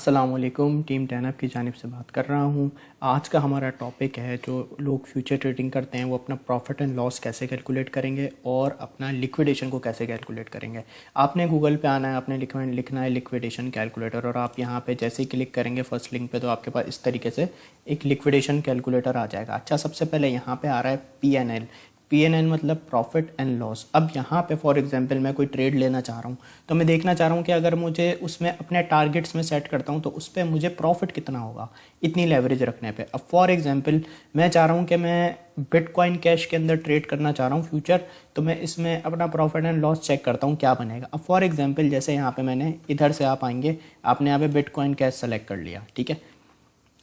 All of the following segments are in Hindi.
अस्सलाम वालेकुम, टीम 10 की जानिब से बात कर रहा हूँ। आज का हमारा टॉपिक है जो लोग फ्यूचर ट्रेडिंग करते हैं वो अपना प्रॉफिट एंड लॉस कैसे कैलकुलेट करेंगे और अपना लिक्विडेशन को कैसे कैलकुलेट करेंगे। आपने गूगल पे आना है, आपने लिखना है लिक्विडेशन कैलकुलेटर और आप यहाँ पे जैसे ही क्लिक करेंगे फर्स्ट लिंक पे तो आपके पास इस तरीके से एक लिक्विडेशन कैलकुलेटर आ जाएगा। अच्छा, सबसे पहले यहाँ पे आ रहा है पी एन एल मतलब प्रॉफिट एंड लॉस। अब यहाँ पे फॉर एग्जांपल मैं कोई ट्रेड लेना चाह रहा हूँ तो मैं देखना चाह रहा हूँ कि अगर मुझे उसमें अपने टारगेट्स में सेट करता हूँ तो उस पर मुझे प्रॉफिट कितना होगा इतनी लेवरेज रखने पे। अब फॉर एग्जांपल मैं चाह रहा हूँ कि मैं बिटकॉइन कैश के अंदर ट्रेड करना चाह रहा हूँ फ्यूचर, तो मैं इसमें अपना प्रॉफिट एंड लॉस चेक करता हूँ क्या बनेगा। अब फॉर एग्जाम्पल जैसे यहाँ पे मैंने इधर से आप आएंगे, आपने यहाँ पे बिटकॉइन कैश सेलेक्ट कर लिया, ठीक है।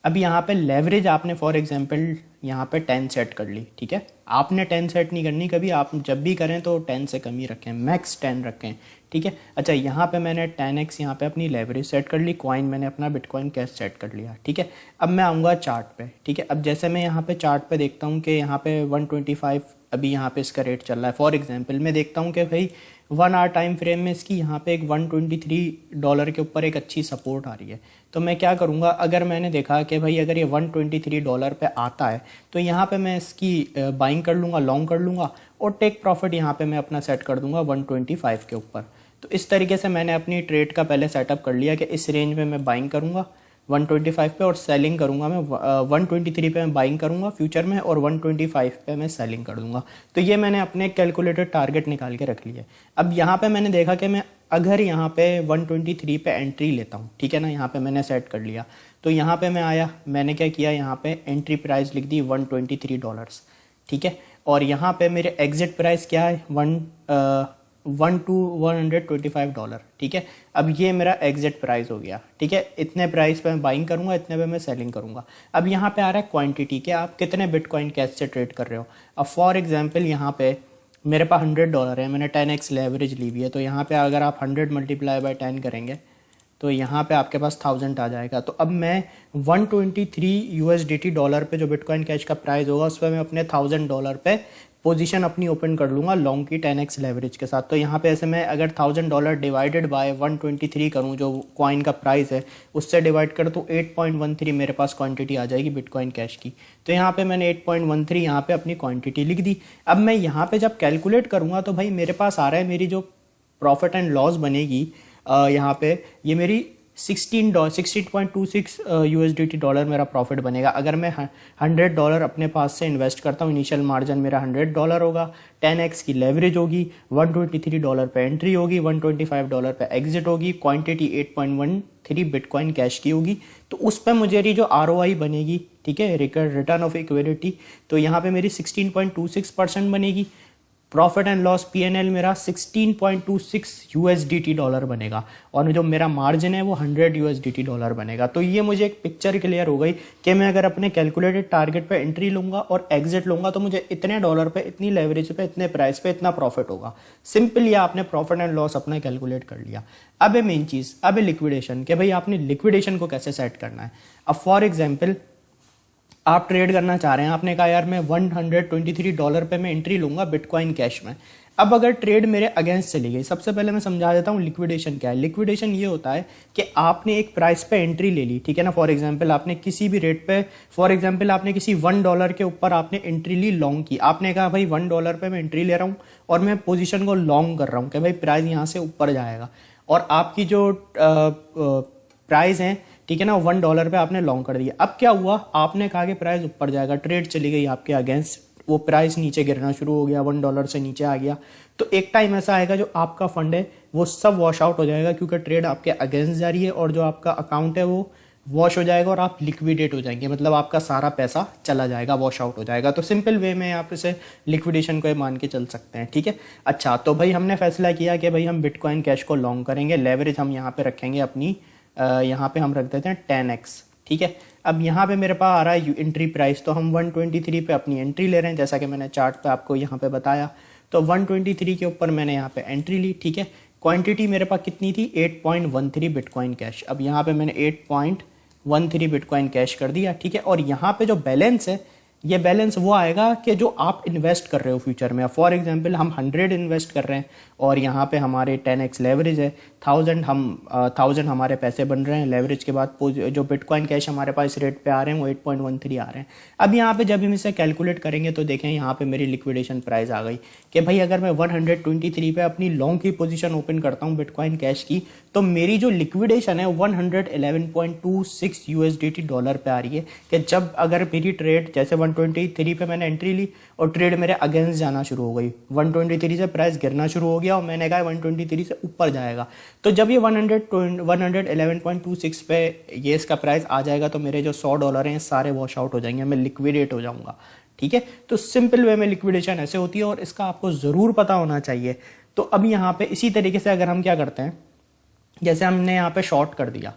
अब यहाँ पे लेवरेज आपने फॉर एग्जांपल यहाँ पे 10 सेट कर ली, ठीक है। आपने 10 सेट नहीं करनी कभी, आप जब भी करें तो 10 से कम ही रखें, मैक्स 10 रखें, ठीक है। अच्छा, यहाँ पे मैंने 10x यहाँ पे अपनी लेवरेज सेट कर ली, कॉइन मैंने अपना बिटकॉइन कैश सेट कर लिया, ठीक है। अब मैं आऊँगा चार्ट पे, ठीक है। अब जैसे मैं यहाँ पे चार्ट पे देखता हूँ कि यहाँ पे 125 अभी यहाँ पे इसका रेट चल रहा है। फॉर एग्जांपल मैं देखता हूँ कि भाई 1 आवर टाइम फ्रेम में इसकी यहाँ पे एक $123 के ऊपर एक अच्छी सपोर्ट आ रही है। तो मैं क्या करूँगा, अगर मैंने देखा कि भाई अगर ये $123 पे आता है तो यहाँ पे मैं इसकी बाइंग कर लूँगा, लॉन्ग कर लूँगा और टेक प्रॉफिट यहाँ पे मैं अपना सेट कर दूँगा 125 के ऊपर। तो इस तरीके से मैंने अपनी ट्रेड का पहले सेटअप कर लिया कि इस रेंज में मैं बाइंग करूँगा 125 पे और सेलिंग करूँगा मैं 123 पे मैं बाइंग करूँगा फ्यूचर में और 125 पे मैं सेलिंग कर दूँगा। तो ये मैंने अपने कैलकुलेटेड टारगेट निकाल के रख लिया। अब यहाँ पे मैंने देखा कि मैं अगर यहाँ पे 123 पे एंट्री लेता हूँ, ठीक है ना, यहाँ पे मैंने सेट कर लिया। तो यहाँ पे मैं आया, मैंने क्या किया, यहाँ पे एंट्री प्राइस लिख दी $123, ठीक है। और यहाँ पे मेरे एग्जिट प्राइस क्या है, 1 to 125 $, ठीक है। अब ये मेरा एग्जिट प्राइस हो गया, ठीक है। इतने प्राइस पे मैं बाइंग करूंगा, इतने पे मैं सेलिंग करूंगा। अब यहाँ पे आ रहा है क्वांटिटी, कि आप कितने बिटकॉइन कैश से ट्रेड कर रहे हो। अब फॉर एग्जांपल यहाँ पे मेरे पास $100 है, मैंने 10x लेवरेज ली हुई है। तो यहाँ पे अगर आप 100 मल्टीप्लाई बाय 10 करेंगे तो यहाँ पे आपके पास 1000 आ जाएगा। तो अब मैं 123 USDT डॉलर पे जो बिटकॉइन कैश का प्राइस होगा उस पर मैं अपने $1000 पे पोजीशन अपनी ओपन कर लूँगा लॉन्ग की 10x लेवरेज के साथ। तो यहाँ पे ऐसे मैं अगर $1000 डिवाइडेड बाय 123 करूँ जो कॉइन का प्राइस है उससे डिवाइड कर तो 8.13 मेरे पास क्वांटिटी आ जाएगी बिटकॉइन कैश की। तो यहाँ पे मैंने 8.13 यहाँ पे अपनी क्वांटिटी लिख दी। अब मैं यहाँ पे जब कैलकुलेट करूँगा तो भाई मेरे पास आ रहा है मेरी जो प्रॉफिट एंड लॉस बनेगी यहाँ पे ये मेरी 16.26 USDT डॉलर मेरा प्रॉफिट बनेगा। अगर मैं $100 अपने पास से इन्वेस्ट करता हूँ, इनिशियल मार्जिन मेरा $100 होगा, 10x की लेवरेज होगी, $123 पे एंट्री होगी, $125 पे एग्जिट होगी, क्वांटिटी 8.13 बिटकॉइन कैश की होगी। तो उस पर मुझे जो ROI बनेगी, ठीक है, रिटर्न ऑफ इक्विटी, तो यहाँ पे मेरी 16.26% बनेगी। प्रॉफिट एंड लॉस P&L मेरा 16.26 USDT डॉलर बनेगा और जो मेरा मार्जिन है वो 100 USDT डॉलर बनेगा। तो ये मुझे एक पिक्चर क्लियर हो गई कि मैं अगर अपने कैलकुलेटेड टारगेट पे एंट्री लूंगा और एग्जिट लूंगा तो मुझे इतने डॉलर पे, इतनी लेवरेज पे, इतने प्राइस पे इतना प्रॉफिट होगा। सिंपल, ये आपने प्रॉफिट एंड लॉस अपना कैलकुलेट कर लिया। अब है मेन चीज, अब है लिक्विडेशन, कि भाई आपने लिक्विडेशन को कैसे सेट करना है। अब फॉर एग्जाम्पल आप ट्रेड करना चाह रहे हैं, आपने कहा यार मैं $123 पे मैं एंट्री लूंगा बिटकॉइन कैश में। अब अगर ट्रेड मेरे अगेंस्ट चली गई, सबसे पहले मैं समझा देता हूँ लिक्विडेशन क्या है। लिक्विडेशन ये होता है कि आपने एक प्राइस पे एंट्री ले ली, ठीक है ना। फॉर एग्जांपल आपने किसी भी रेट पे, फॉर एग्जांपल आपने किसी $1 के ऊपर आपने एंट्री ली लॉन्ग की। आपने कहा भाई $1 पे मैं एंट्री ले रहा हूँ और मैं पोजिशन को लॉन्ग कर रहा हूँ कि भाई प्राइस यहाँ से ऊपर जाएगा और आपकी जो प्राइस है, ठीक है ना, $1 पे आपने लॉन्ग कर दिया। अब क्या हुआ, आपने कहा कि प्राइस ऊपर जाएगा, ट्रेड चली गई आपके अगेंस्ट, वो प्राइस नीचे गिरना शुरू हो गया, $1 से नीचे आ गया। तो एक टाइम ऐसा आएगा जो आपका फंड है वो सब वॉश आउट हो जाएगा क्योंकि ट्रेड आपके अगेंस्ट जा रही है और जो आपका अकाउंट है वो वॉश हो जाएगा और आप लिक्विडेट हो जाएंगे, मतलब आपका सारा पैसा चला जाएगा, वॉश आउट हो जाएगा। तो सिंपल वे में आप इसे लिक्विडेशन को मान के चल सकते हैं, ठीक है। अच्छा, तो भाई हमने फैसला किया कि भाई हम बिटकॉइन कैश को लॉन्ग करेंगे, लेवरेज हम यहाँ पे रखेंगे अपनी, यहाँ पे हम रख देते हैं 10x, ठीक है। अब यहाँ पे मेरे पास आ रहा है एंट्री प्राइस, तो हम 123 पे अपनी एंट्री ले रहे हैं जैसा कि मैंने चार्ट पे आपको यहाँ पे बताया। तो 123 के ऊपर मैंने यहाँ पे एंट्री ली, ठीक है। क्वांटिटी मेरे पास कितनी थी, 8.13 बिटकॉइन कैश। अब यहाँ पे मैंने 8.13 बिटकॉइन कैश कर दिया, ठीक है। और यहाँ पे जो बैलेंस है ये बैलेंस वो आएगा कि जो आप इन्वेस्ट कर रहे हो फ्यूचर में। फॉर एग्जांपल हम 100 इन्वेस्ट कर रहे हैं और यहाँ पे हमारे 10x लेवरेज है, 1000 हमारे पैसे बन रहे हैं लेवरेज के बाद। जो बिटकॉइन कैश हमारे पास रेट पे आ रहे हैं वो 8.13 आ रहे हैं। अब यहाँ पे जब हम इसे कैलकुलेट करेंगे तो देखें यहाँ पे मेरी लिक्विडेशन प्राइस आ गई कि भाई अगर मैं 123 पे अपनी लॉन्ग की पोजीशन ओपन करता हूँ बिटकॉइन कैश की, तो मेरी जो लिक्विडेशन है 111.26 यूएसडीटी डॉलर पे आ रही है। कि जब अगर मेरी ट्रेड जैसे 123 पे मैंने एंट्री ली और ट्रेड मेरे अगेंस्ट जाना शुरू हो गई, 123 से प्राइस गिरना शुरू हो गया और मैंने कहा 123 से ऊपर जाएगा, तो जब ये 111.26 पे ये इसका प्राइस आ जाएगा तो मेरे जो $100 हैं सारे वॉश आउट हो जाएंगे, मैं लिक्विडेट हो जाऊंगा। ठीक है, तो सिंपल वे में लिक्विडेशन ऐसे होती है और इसका आपको ज़रूर पता होना चाहिए। तो अब यहाँ पे इसी तरीके से अगर हम क्या करते हैं, जैसे हमने यहाँ पे शॉर्ट कर दिया,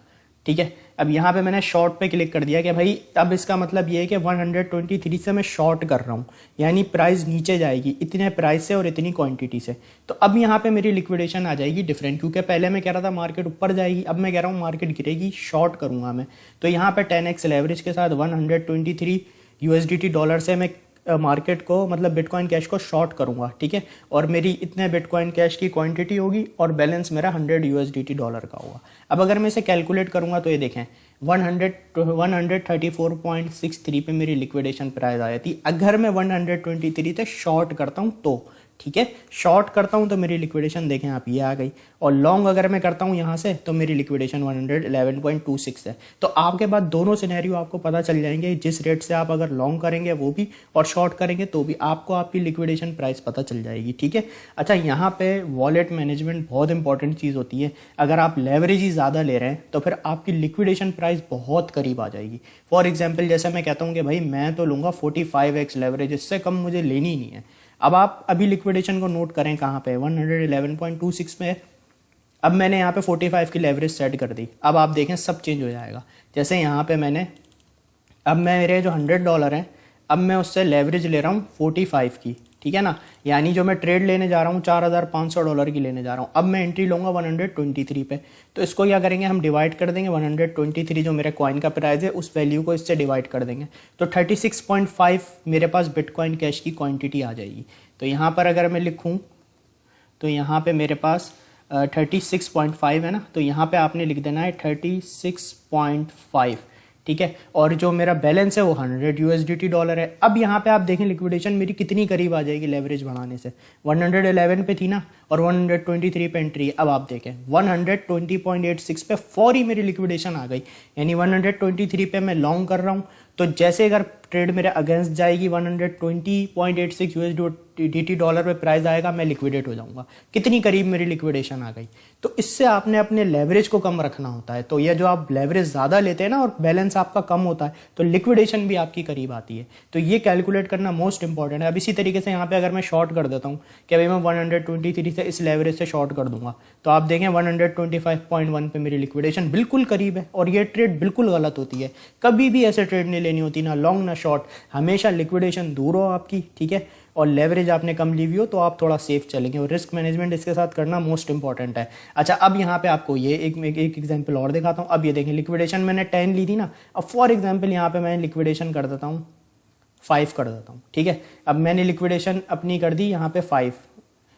ठीक है, अब यहाँ पे मैंने शॉर्ट पे क्लिक कर दिया कि भाई अब इसका मतलब ये है कि 123 से मैं शॉर्ट कर रहा हूँ, यानी प्राइस नीचे जाएगी इतने प्राइस से और इतनी क्वांटिटी से। तो अब यहाँ पे मेरी लिक्विडेशन आ जाएगी डिफरेंट, क्योंकि पहले मैं कह रहा था मार्केट ऊपर जाएगी, अब मैं कह रहा हूँ मार्केट गिरेगी, शॉर्ट करूँगा मैं। तो यहाँ पे 10x लेवरेज के साथ 123 यूएसडीटी डॉलर से मैं मार्केट को मतलब बिटकॉइन कैश को शॉर्ट करूंगा। ठीक है, और मेरी इतने बिटकॉइन कैश की क्वांटिटी होगी और बैलेंस मेरा 100 यूएसडीटी डॉलर का होगा। अब अगर मैं इसे कैलकुलेट करूंगा तो ये देखें 134.63 पे मेरी लिक्विडेशन प्राइस आ जाती अगर मैं 123 से शॉर्ट करता हूं तो। ठीक है, शॉर्ट करता हूं तो मेरी लिक्विडेशन देखें आप ये आ गई, और लॉन्ग अगर मैं करता हूं यहां से तो मेरी लिक्विडेशन 111.26 है। तो आपके बाद दोनों सिनेरियो आपको पता चल जाएंगे, जिस रेट से आप अगर लॉन्ग करेंगे वो भी और शॉर्ट करेंगे तो भी आपको आपकी लिक्विडेशन प्राइस पता चल जाएगी। ठीक है, अच्छा यहाँ पे वॉलेट मैनेजमेंट बहुत इंपॉर्टेंट चीज़ होती है। अगर आप लेवरेज ही ज़्यादा ले रहे हैं तो फिर आपकी लिक्विडेशन प्राइस बहुत करीब आ जाएगी। फॉर एग्जाम्पल जैसे मैं कहता हूँ कि भाई मैं तो लूँगा 45x लेवरेज, इससे कम मुझे लेनी ही नहीं है। अब आप अभी लिक्विडेशन को नोट करें कहाँ पे, 111.26 में। अब मैंने यहाँ पे 45 की लेवरेज सेट कर दी। अब आप देखें सब चेंज हो जाएगा। जैसे यहाँ पे अब मेरे जो $100 हैं, अब मैं उससे लेवरेज ले रहा हूँ 45 की। ठीक है ना, यानी जो मैं ट्रेड लेने जा रहा हूँ $4,500 की लेने जा रहा हूँ। अब मैं एंट्री लूँगा 123 पे, तो इसको क्या करेंगे हम डिवाइड कर देंगे 123 जो मेरे कॉइन का प्राइस है उस वैल्यू को इससे डिवाइड कर देंगे, तो 36.5 मेरे पास बिटकॉइन कैश की क्वांटिटी आ जाएगी। तो यहाँ पर अगर मैं लिखूँ तो यहाँ पे मेरे पास 36.5 है ना, तो यहाँ पे आपने लिख देना है 36.5। ठीक है, और जो मेरा बैलेंस है वो 100 यूएसडीटी डॉलर है। अब यहाँ पे आप देखें लिक्विडेशन मेरी कितनी करीब आ जाएगी लेवरेज बढ़ाने से, 111 पे थी ना और 123 पे एंट्री। अब आप देखें 120.86 पे फौरी मेरी लिक्विडेशन आ गई, यानी 123 पे मैं लॉन्ग कर रहा हूँ, तो जैसे अगर ट्रेड मेरे अगेंस्ट जाएगी 120.86 यूएसडीटी डॉलर पे प्राइस आएगा, मैं लिक्विडेट हो जाऊंगा। कितनी करीब मेरी लिक्विडेशन आ गई। तो इससे आपने अपने लेवरेज को कम रखना होता है। तो ये जो आप लेवरेज ज़्यादा लेते हैं ना और बैलेंस आपका कम होता है तो लिक्विडेशन भी आपकी करीब आती है। तो ये कैलकुलेट करना मोस्ट इंपॉर्टेंट है। अब इसी तरीके से यहाँ पे अगर मैं शॉर्ट कर देता हूँ कि भाई मैं 123 से इस लेवरेज से शॉर्ट कर दूंगा, तो आप देखें 125.1 पे मेरी लिक्विडेशन बिल्कुल करीब है। और ये ट्रेड बिल्कुल गलत होती है, कभी भी ऐसे ट्रेड नहीं लेनी होती, ना लॉन्ग ना शॉर्ट, हमेशा लिक्विडेशन दूर हो आपकी। ठीक है, और लेवरेज आपने कम ली हुई हो तो आप थोड़ा सेफ चलेंगे, और रिस्क मैनेजमेंट इसके साथ करना मोस्ट इंपॉर्टेंट है। अच्छा, अब यहाँ पे आपको ये एक एग्जांपल और दिखाता हूँ। अब ये देखें लिक्विडेशन मैंने 10 ली थी ना, अब फॉर एग्जांपल यहाँ पे मैं लिक्विडेशन कर देता हूँ 5 कर देता हूँ। ठीक है, अब मैंने लिक्विडेशन अपनी कर दी यहाँ पे 5,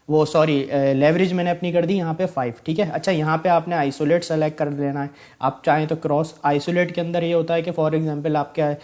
वो सॉरी लेवरेज मैंने अपनी कर दी यहाँ पे 5। ठीक है, अच्छा यहाँ पे आपने आइसोलेट सेलेक्ट कर लेना है। आप चाहें तो क्रॉस आइसोलेट के अंदर ये होता है कि फॉर एग्जांपल आपके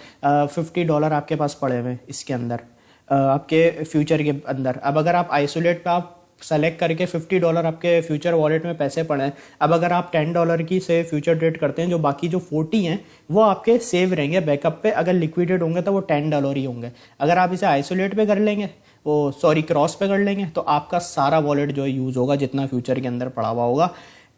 $50 आपके पास पड़े हुए इसके अंदर आपके फ्यूचर के अंदर। अब अगर आप आइसोलेट पे आप सेलेक्ट करके $50 आपके फ्यूचर वॉलेट में पैसे पड़े हैं, अब अगर आप $10 की से फ्यूचर ट्रेड करते हैं, जो बाकी जो 40 हैं वो आपके सेव रहेंगे बैकअप पे। अगर लिक्विडेट होंगे तो वो $10 ही होंगे। अगर आप इसे आइसोलेट पे कर लेंगे, वो सॉरी क्रॉस पे कर लेंगे, तो आपका सारा वॉलेट जो है यूज़ होगा जितना फ्यूचर के अंदर पड़ा हुआ होगा।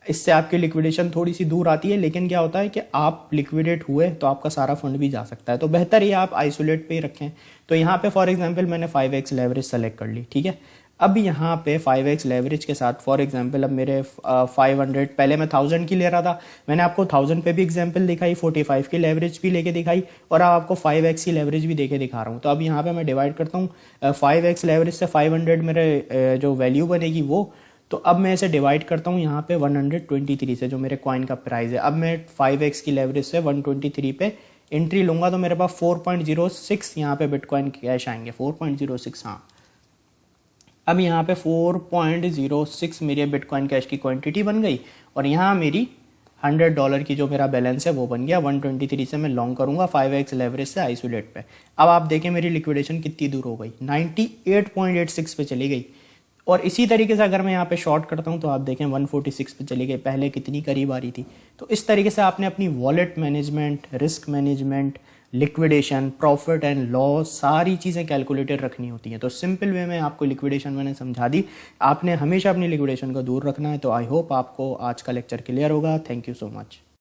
इससे आपकी लिक्विडेशन थोड़ी सी दूर आती है, लेकिन क्या होता है कि आप लिक्विडेट हुए तो आपका सारा फंड भी जा सकता है। तो बेहतर ये आप आइसोलेट पे ही रखें। तो यहाँ पे फॉर एग्जांपल मैंने 5x लेवरेज सेलेक्ट कर ली। ठीक है, अब यहाँ पे 5x लेवरेज के साथ फॉर एग्जांपल अब मेरे 500, पहले मैं 1000 की ले रहा था, मैंने आपको 1000 पे भी एग्जांपल दिखाई, 45 की लेवरेज भी लेके दिखाई, और अब आपको 5x की लेवरेज भी देके दिखा रहा हूँ। तो अब यहाँ पे मैं डिवाइड करता हूँ 5x लेवरेज से 500 मेरे जो वैल्यू बनेगी वो, तो अब मैं इसे डिवाइड करता हूँ यहाँ पे 123 से जो मेरे कॉइन का प्राइस है। अब मैं 5x की लेवरेज से 123 पे एंट्री लूँगा तो मेरे पास 4.06 यहाँ पे बिटकॉइन कैश आएंगे, 4.06। हाँ, अब यहाँ पे 4.06 मेरे बिटकॉइन कैश की क्वांटिटी बन गई और यहाँ मेरी $100 की जो मेरा बैलेंस है वो बन गया। 123 से मैं लॉन्ग करूंगा 5x लेवरेज से आइसोलेट पे। अब आप देखें मेरी लिक्विडेशन कितनी दूर हो गई, 98.86 पे चली गई। और इसी तरीके से अगर मैं यहाँ पे शॉर्ट करता हूँ तो आप देखें 146 पे चली गई, पहले कितनी करीब आ रही थी। तो इस तरीके से आपने अपनी wallet management, risk management, liquidation, profit and loss, सारी चीज़ें कैलकुलेटेड रखनी होती हैं। तो सिंपल वे में आपको लिक्विडेशन मैंने समझा दी। आपने हमेशा अपनी लिक्विडेशन को दूर रखना है। तो आई होप आपको आज का लेक्चर क्लियर होगा। Thank you so much.